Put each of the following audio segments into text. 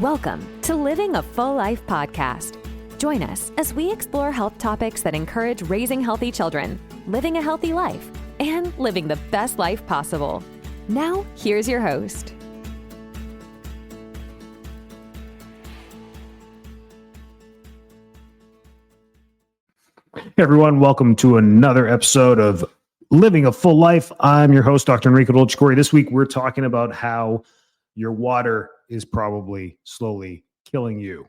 Welcome to Living a Full Life podcast. Join us as we explore health topics that encourage raising healthy children, living a healthy life, and living the best life possible. Now, here's your host. Hey everyone, welcome to another episode of Living a Full Life. I'm your host, Dr. Enrico Dlcecore. This week, we're talking about how your water is probably slowly killing you.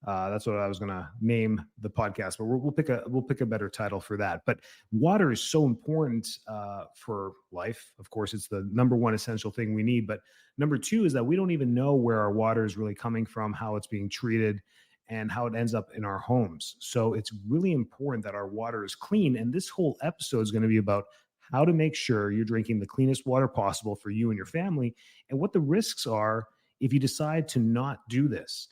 That's what I was going to name the podcast, but we'll pick a better title for that. But water is so important for life. Of course, it's the number one essential thing we need. But number two is that we don't even know where our water is really coming from, how it's being treated, and how it ends up in our homes. So it's really important that our water is clean. And this whole episode is going to be about how to make sure you're drinking the cleanest water possible for you and your family, and what the risks are if you decide to not do this.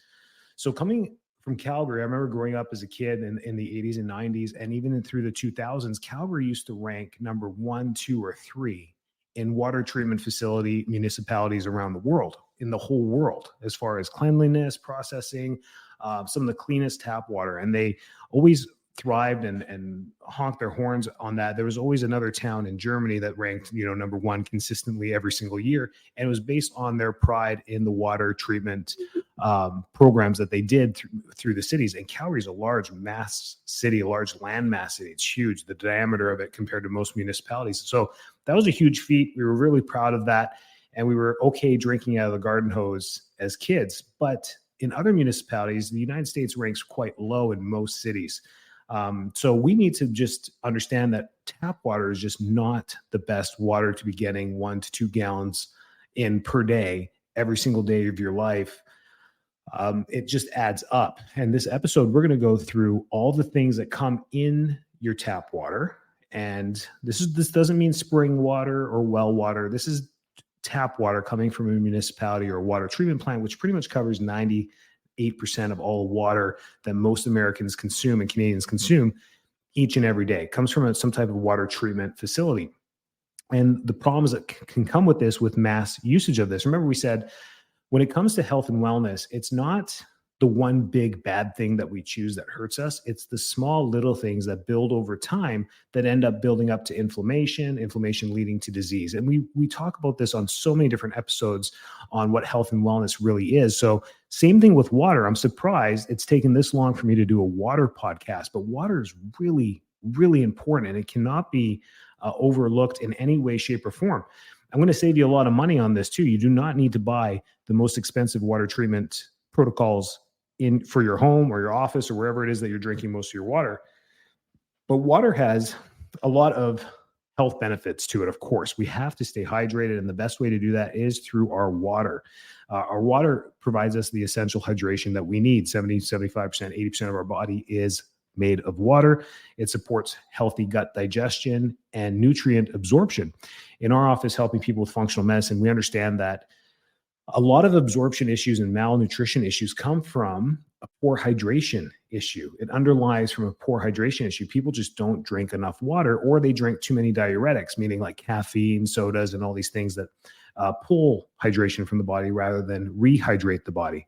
So coming from Calgary, I remember growing up as a kid in the 80s and 90s, and even through the 2000s, Calgary used to rank number 1, 2, or 3 in water treatment facility municipalities around the world, in the whole world, as far as cleanliness, processing, some of the cleanest tap water. And they always thrived and honked their horns on that. There was always another town in Germany that ranked, number 1 consistently every single year. And it was based on their pride in the water treatment programs that they did through the cities. And Calgary is a large mass city, a large land mass city. It's huge, the diameter of it compared to most municipalities. So that was a huge feat. We were really proud of that. And we were okay drinking out of the garden hose as kids. But in other municipalities, the United States ranks quite low in most cities. So we need to just understand that tap water is just not the best water to be getting 1 to 2 gallons in per day, every single day of your life. It just adds up. And this episode, we're going to go through all the things that come in your tap water. And this doesn't mean spring water or well water. This is tap water coming from a municipality or a water treatment plant, which pretty much covers 98% of all water that most Americans consume and Canadians consume each and every day. It comes from some type of water treatment facility. And the problems that can come with this, with mass usage of this. Remember, we said when it comes to health and wellness, it's not the one big bad thing that we choose that hurts us. It's the small little things that build over time that end up building up to inflammation leading to disease. And we talk about this on so many different episodes on what health and wellness really is. So same thing with water. I'm surprised it's taken this long for me to do a water podcast, but water is really, really important, and it cannot be overlooked in any way, shape, or form. I'm going to save you a lot of money on this too. You do not need to buy the most expensive water treatment protocols for your home or your office or wherever it is that you're drinking most of your water. But water has a lot of health benefits to it. Of course, we have to stay hydrated, and the best way to do that is through our water. Our water provides us the essential hydration that we need. 70, 75%, 80% of our body is made of water. It supports healthy gut digestion and nutrient absorption. In our office, helping people with functional medicine, we understand that a lot of absorption issues and malnutrition issues come from a poor hydration issue. It underlies from a poor hydration issue. People just don't drink enough water, or they drink too many diuretics, meaning like caffeine, sodas, and all these things that pull hydration from the body rather than rehydrate the body.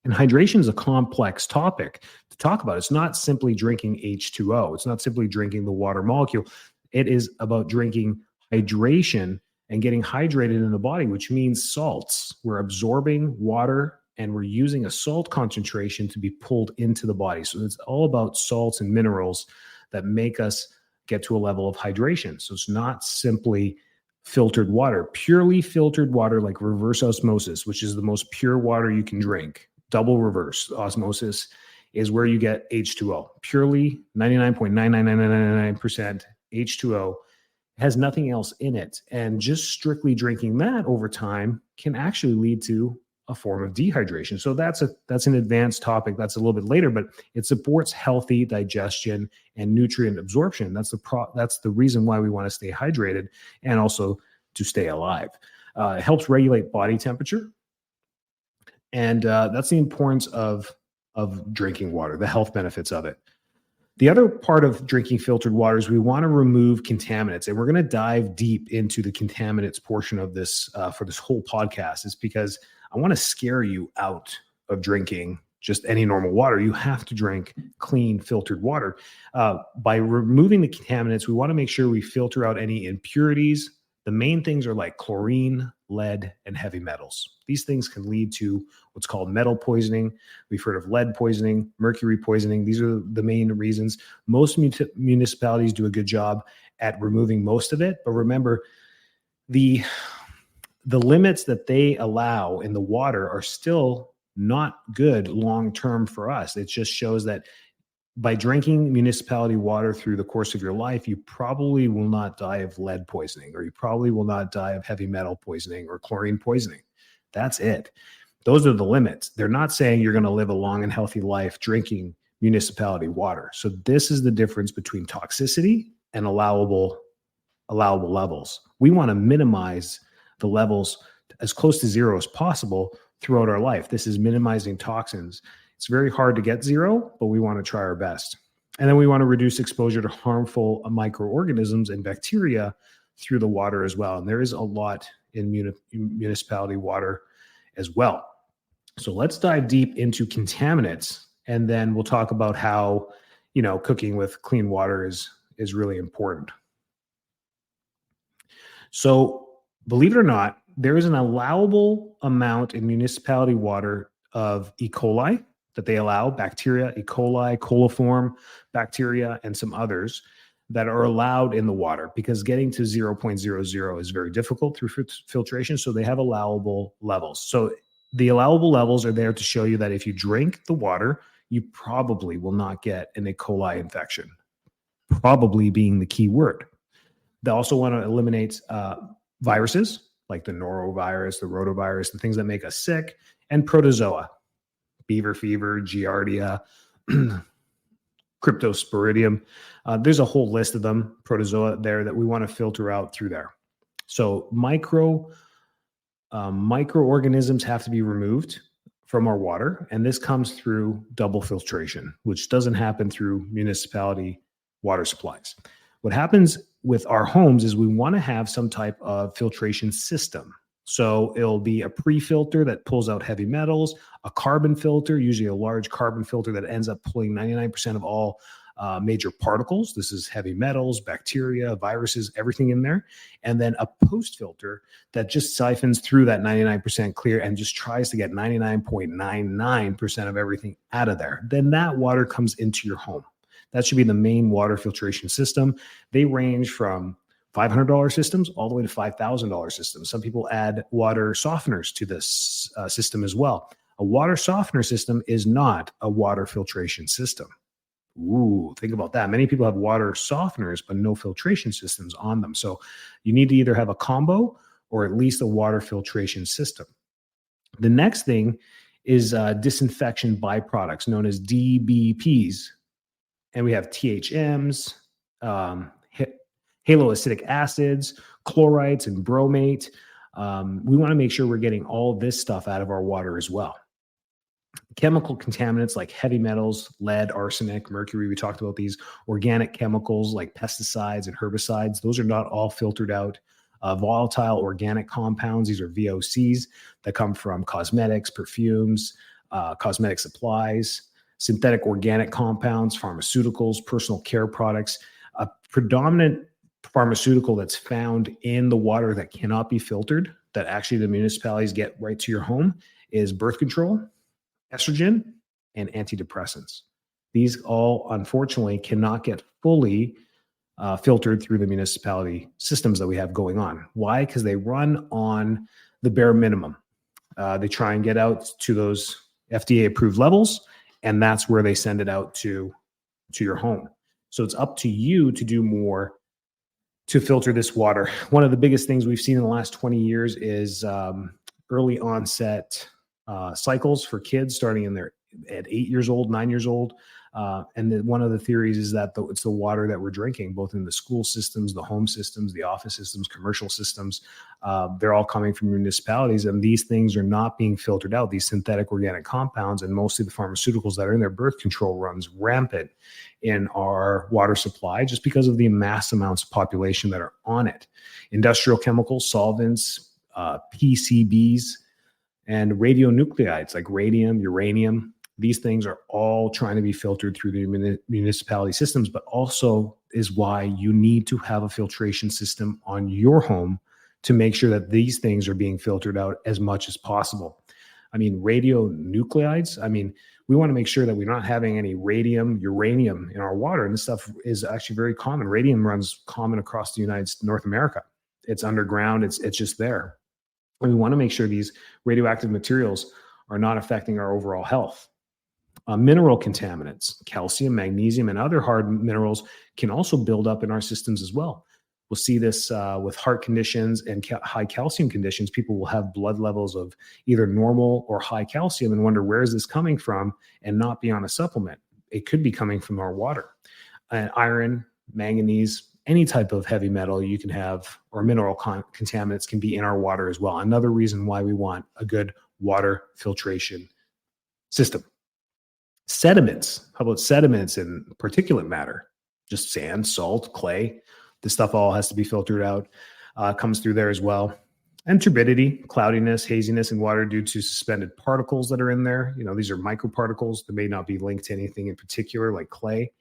And hydration is a complex topic to talk about. It's not simply drinking H2O. It's not simply drinking the water molecule. It is about drinking hydration and getting hydrated in the body, which means salts. We're absorbing water and we're using a salt concentration to be pulled into the body. So it's all about salts and minerals that make us get to a level of hydration. So it's not simply filtered water. Purely filtered water, like reverse osmosis, which is the most pure water you can drink. Double reverse osmosis is where you get H2O. Purely 99.99999% H2O. Has nothing else in it. And just strictly drinking that over time can actually lead to a form of dehydration. So that's an advanced topic. That's a little bit later, but it supports healthy digestion and nutrient absorption. That's the reason why we want to stay hydrated and also to stay alive. It helps regulate body temperature. And that's the importance of drinking water, the health benefits of it. The other part of drinking filtered water is we want to remove contaminants, and we're going to dive deep into the contaminants portion of this for this whole podcast. Is because I want to scare you out of drinking just any normal water. You have to drink clean, filtered water. By removing the contaminants, we want to make sure we filter out any impurities. The main things are like chlorine, lead, and heavy metals. These things can lead to what's called metal poisoning. We've heard of lead poisoning, mercury poisoning. These are the main reasons. Most municipalities do a good job at removing most of it. But remember, the limits that they allow in the water are still not good long-term for us. It just shows that by drinking municipality water through the course of your life, you probably will not die of lead poisoning, or you probably will not die of heavy metal poisoning or chlorine poisoning. That's it. Those are the limits. They're not saying you're going to live a long and healthy life drinking municipality water. So this is the difference between toxicity and allowable levels. We want to minimize the levels as close to zero as possible throughout our life. This is minimizing toxins. It's very hard to get zero, but we want to try our best. And then we want to reduce exposure to harmful microorganisms and bacteria through the water as well. And there is a lot in municipality water as well. So let's dive deep into contaminants, and then we'll talk about how, cooking with clean water is really important. So believe it or not, there is an allowable amount in municipality water of E. coli that they allow, bacteria, E. coli, coliform bacteria, and some others that are allowed in the water, because getting to 0.00 is very difficult through filtration. So they have allowable levels. So the allowable levels are there to show you that if you drink the water, you probably will not get an E. coli infection, probably being the key word. They also want to eliminate viruses like the norovirus, the rotavirus, the things that make us sick, and protozoa, beaver fever, giardia, cryptosporidium. There's a whole list of them, protozoa there, that we want to filter out through there. So microorganisms have to be removed from our water, and this comes through double filtration, which doesn't happen through municipality water supplies. What happens with our homes is we want to have some type of filtration system. So it'll be a pre-filter that pulls out heavy metals, a carbon filter, usually a large carbon filter that ends up pulling 99% of all major particles. This is heavy metals, bacteria, viruses, everything in there. And then a post filter that just siphons through that 99% clear and just tries to get 99.99% of everything out of there. Then that water comes into your home. That should be the main water filtration system. They range from $500 systems all the way to $5,000 systems. Some people add water softeners to this system as well. A water softener system is not a water filtration system. Ooh, think about that. Many people have water softeners, but no filtration systems on them. So you need to either have a combo or at least a water filtration system. The next thing is disinfection byproducts known as DBPs. And we have THMs, haloacidic acids, chlorides, and bromate. We want to make sure we're getting all this stuff out of our water as well. Chemical contaminants like heavy metals, lead, arsenic, mercury, we talked about these. Organic chemicals like pesticides and herbicides, those are not all filtered out. Volatile organic compounds, these are VOCs that come from cosmetics, perfumes, cosmetic supplies. Synthetic organic compounds, pharmaceuticals, personal care products. A predominant pharmaceutical that's found in the water that cannot be filtered, that actually the municipalities get right to your home, is birth control, estrogen, and antidepressants. These all, unfortunately, cannot get fully filtered through the municipality systems that we have going on. Why? Because they run on the bare minimum. They try and get out to those FDA-approved levels, and that's where they send it out to your home. So it's up to you to do more to filter this water. One of the biggest things we've seen in the last 20 years is early onset cycles for kids starting at 8 years old, 9 years old. And one of the theories is that it's the water that we're drinking, both in the school systems, the home systems, the office systems, commercial systems. They're all coming from municipalities, and these things are not being filtered out. These synthetic organic compounds and mostly the pharmaceuticals that are in their birth control runs rampant in our water supply just because of the mass amounts of population that are on it. Industrial chemicals, solvents, PCBs, And radionuclides like radium, uranium, these things are all trying to be filtered through the municipality systems, but also is why you need to have a filtration system on your home to make sure that these things are being filtered out as much as possible. I mean, radionuclides, we want to make sure that we're not having any radium, uranium in our water. And this stuff is actually very common. Radium runs common across the North America. It's underground. It's just there. And we want to make sure these radioactive materials are not affecting our overall health. Mineral contaminants, calcium, magnesium, and other hard minerals can also build up in our systems as well. We'll see this with heart conditions and high calcium conditions. People will have blood levels of either normal or high calcium and wonder, where is this coming from, and not be on a supplement. It could be coming from our water. Iron, manganese, any type of heavy metal you can have, or mineral contaminants can be in our water as well. Another reason why we want a good water filtration system. Sediments. How about sediments and particulate matter? Just sand, salt, clay. This stuff all has to be filtered out, comes through there as well. And turbidity, cloudiness, haziness in water due to suspended particles that are in there. These are microparticles that may not be linked to anything in particular like clay,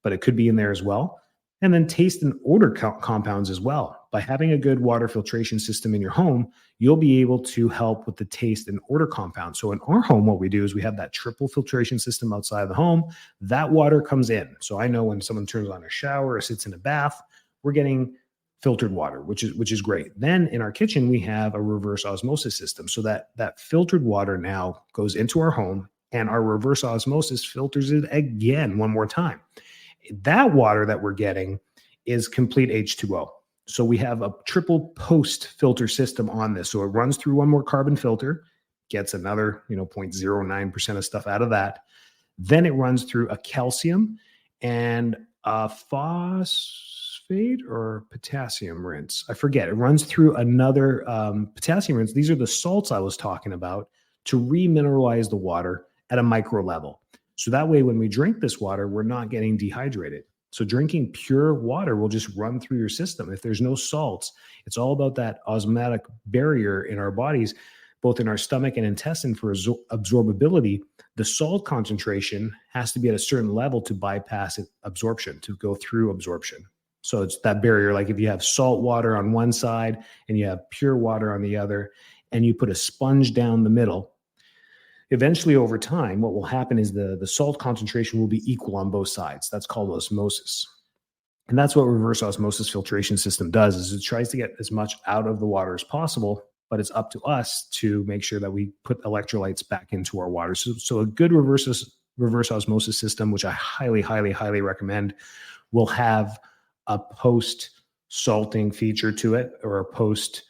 but it could be in there as well. And then taste and odor compounds as well. By having a good water filtration system in your home, you'll be able to help with the taste and odor compounds. So in our home, what we do is we have that triple filtration system outside of the home. That water comes in. So I know when someone turns on a shower or sits in a bath, we're getting filtered water, which is great. Then in our kitchen, we have a reverse osmosis system. So that filtered water now goes into our home, and our reverse osmosis filters it again one more time. That water that we're getting is complete H2O. So we have a triple post filter system on this. So it runs through one more carbon filter, gets another 0.09% of stuff out of that. Then it runs through a calcium and a phosphate or potassium rinse. I forget. It runs through another potassium rinse. These are the salts I was talking about to remineralize the water at a micro level. So that way, when we drink this water, we're not getting dehydrated. So drinking pure water will just run through your system. If there's no salts, it's all about that osmotic barrier in our bodies, both in our stomach and intestine for absorbability. The salt concentration has to be at a certain level to bypass absorption, to go through absorption. So it's that barrier. Like if you have salt water on one side and you have pure water on the other, and you put a sponge down the middle, eventually over time, what will happen is the salt concentration will be equal on both sides. That's called osmosis. And that's what reverse osmosis filtration system does, is it tries to get as much out of the water as possible, but it's up to us to make sure that we put electrolytes back into our water. So a good reverse osmosis system, which I highly, highly, highly recommend, will have a post salting feature to it, or a post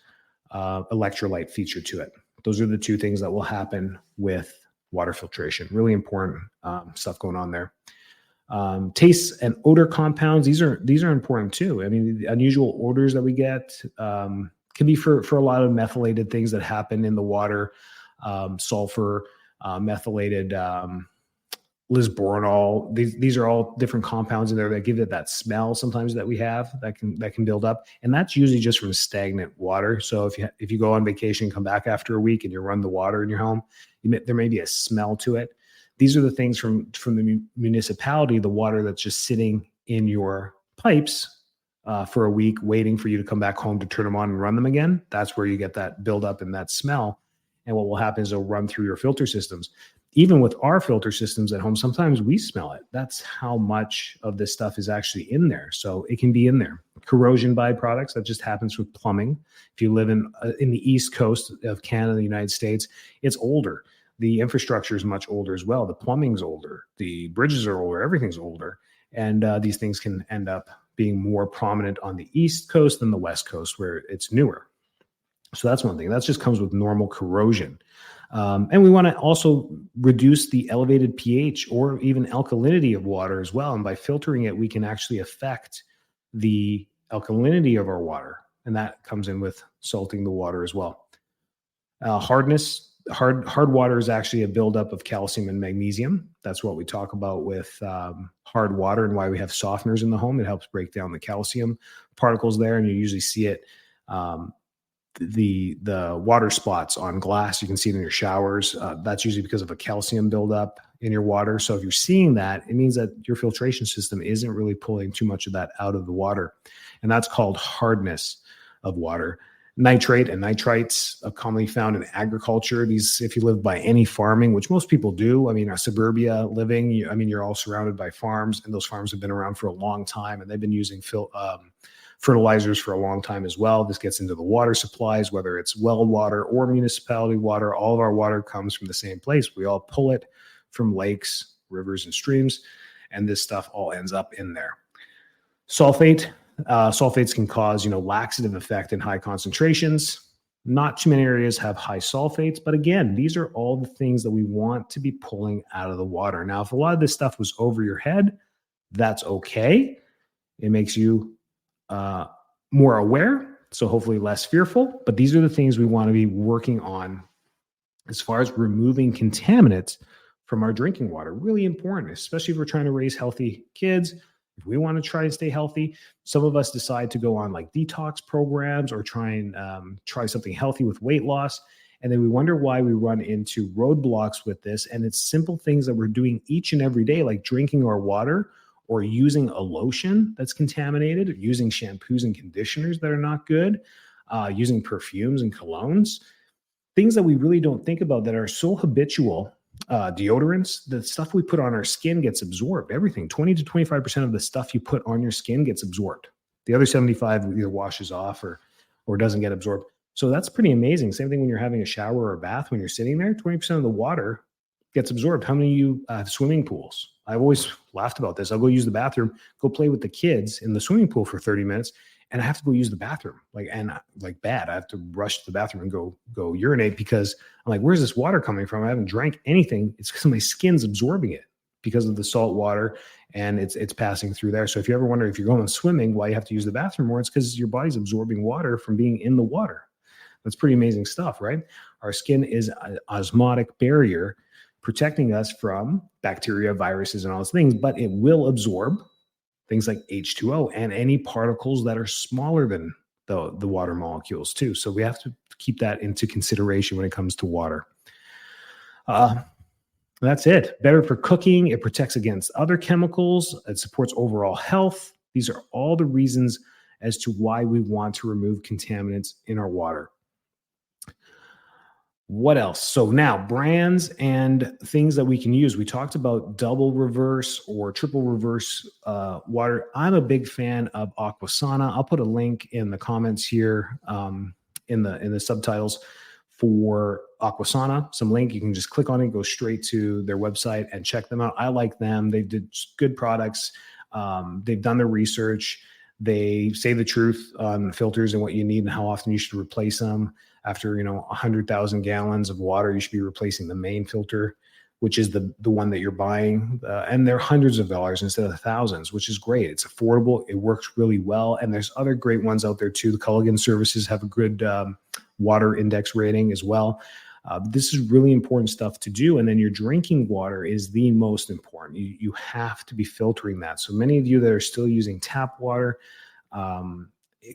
electrolyte feature to it. Those are the two things that will happen with water filtration. Really important stuff going on there. Taste and odor compounds, these are important too. I mean, the unusual odors that we get can be for a lot of methylated things that happen in the water, sulfur, methylated lisboronol. These are all different compounds in there that give it that smell sometimes that we have that can build up, and that's usually just from stagnant water. So if you go on vacation, come back after a week, and you run the water in your home, there may be a smell to it. These are the things from the municipality, the water that's just sitting in your pipes for a week, waiting for you to come back home to turn them on and run them again. That's where you get that buildup and that smell. And what will happen is it'll run through your filter systems. Even with our filter systems at home, sometimes we smell it. That's how much of this stuff is actually in there. So it can be in there. Corrosion byproducts, that just happens with plumbing. If you live in the East Coast of Canada, the United States, it's older. The infrastructure is much older as well. The plumbing's older. The bridges are older. Everything's older. And these things can end up being more prominent on the East Coast than the West Coast, where it's newer. So that's one thing. That just comes with normal corrosion. And we want to also reduce the elevated pH or even alkalinity of water as well. And by filtering it, we can actually affect the alkalinity of our water. And that comes in with salting the water as well. Hardness. Hard water is actually a buildup of calcium and magnesium. That's what we talk about with hard water, and why we have softeners in the home. It helps break down the calcium particles there, and you usually see it the water spots on glass. You can see it in your showers. That's usually because of a calcium buildup in your water. So if you're seeing that, it means that your filtration system isn't really pulling too much of that out of the water. And that's called hardness of water. Nitrate and nitrites are commonly found in agriculture. These, if you live by any farming, which most people do, I mean, a suburbia living, you're all surrounded by farms, and those farms have been around for a long time, and they've been using fertilizers for a long time as well. This gets into the water supplies, whether it's well water or municipality water. All of our water comes from the same place. We all pull it from lakes, rivers, and streams, and this stuff all ends up in there. Sulfates can cause, laxative effect in high concentrations. Not too many areas have high sulfates, but again, these are all the things that we want to be pulling out of the water. Now, if a lot of this stuff was over your head, that's okay. It makes you more aware, so hopefully less fearful. But these are the things we want to be working on as far as removing contaminants from our drinking water. Really important, especially if we're trying to raise healthy kids. If we want to try and stay healthy, some of us decide to go on like detox programs or try something healthy with weight loss. And then we wonder why we run into roadblocks with this. And it's simple things that we're doing each and every day, like drinking our water, or using a lotion that's contaminated, or using shampoos and conditioners that are not good, using perfumes and colognes, things that we really don't think about that are so habitual. Deodorants, the stuff we put on our skin gets absorbed. Everything, 20 to 25% of the stuff you put on your skin gets absorbed. The other 75 either washes off or doesn't get absorbed. So that's pretty amazing. Same thing when you're having a shower or a bath, when you're sitting there, 20% of the water gets absorbed. How many of you have swimming pools? I've always laughed about this. I'll go use the bathroom, go play with the kids in the swimming pool for 30 minutes, and I have to go use the bathroom. Bad. I have to rush to the bathroom and go urinate because I'm like, where's this water coming from? I haven't drank anything. It's because my skin's absorbing it because of the salt water, and it's passing through there. So if you ever wonder if you're going swimming why you have to use the bathroom more, it's because your body's absorbing water from being in the water. That's pretty amazing stuff, right? Our skin is an osmotic barrier protecting us from bacteria, viruses, and all those things, but it will absorb things like H2O and any particles that are smaller than the water molecules too. So we have to keep that into consideration when it comes to water. That's it. Better for cooking. It protects against other chemicals. It supports overall health. These are all the reasons as to why we want to remove contaminants in our water. What else? So now brands and things that we can use. We talked about double reverse or triple reverse water. I'm a big fan of Aquasana. I'll put a link in the comments here in the subtitles for Aquasana. Some link, you can just click on it, go straight to their website and check them out. I like them. They did good products. They've done their research. They say the truth on filters and what you need and how often you should replace them. After 100,000 gallons of water, you should be replacing the main filter, which is the one that you're buying. And they're hundreds of dollars instead of thousands, which is great. It's affordable. It works really well. And there's other great ones out there too. The Culligan services have a good water index rating as well. This is really important stuff to do. And then your drinking water is the most important. You have to be filtering that. So many of you that are still using tap water,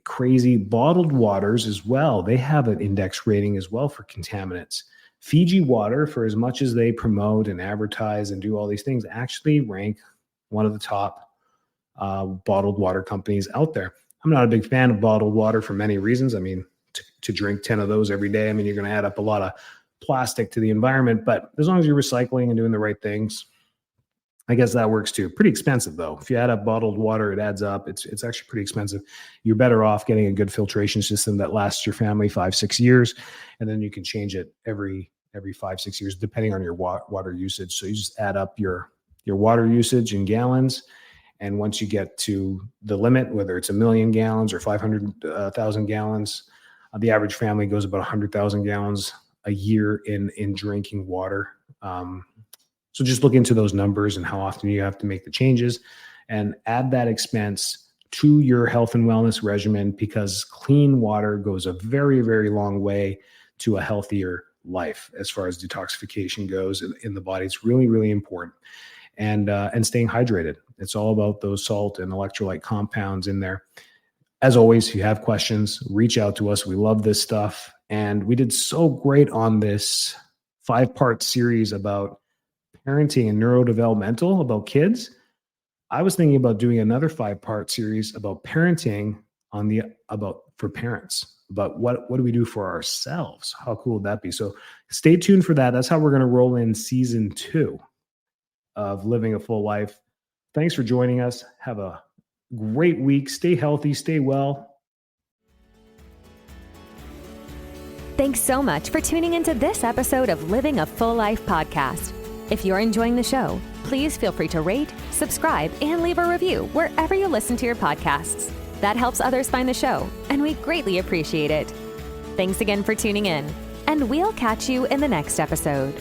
crazy bottled waters as well, they have an index rating as well for contaminants. Fiji water, for as much as they promote and advertise and do all these things, actually rank one of the top bottled water companies out there. I'm not a big fan of bottled water for many reasons. I mean, to drink 10 of those every day, I mean, you're going to add up a lot of plastic to the environment, but as long as you're recycling and doing the right things, I guess that works too. Pretty expensive though. If you add up bottled water, it adds up. It's actually pretty expensive. You're better off getting a good filtration system that lasts your family 5-6 years, and then you can change it every 5-6 years depending on your water usage. So you just add up your water usage in gallons, and once you get to the limit, whether it's 1 million gallons or 500,000 gallons, the average family goes about 100,000 gallons a year in drinking water. So just look into those numbers and how often you have to make the changes, and add that expense to your health and wellness regimen, because clean water goes a very, very long way to a healthier life as far as detoxification goes in the body. It's really, really important. And staying hydrated. It's all about those salt and electrolyte compounds in there. As always, if you have questions, reach out to us. We love this stuff. And we did so great on this 5-part series about parenting and neurodevelopmental, about kids. I was thinking about doing another 5-part series about parenting for parents, about what do we do for ourselves? How cool would that be? So stay tuned for that. That's how we're going to roll in season 2 of Living a Full Life. Thanks for joining us. Have a great week. Stay healthy, stay well. Thanks so much for tuning into this episode of Living a Full Life podcast. If you're enjoying the show, please feel free to rate, subscribe, and leave a review wherever you listen to your podcasts. That helps others find the show, and we greatly appreciate it. Thanks again for tuning in, and we'll catch you in the next episode.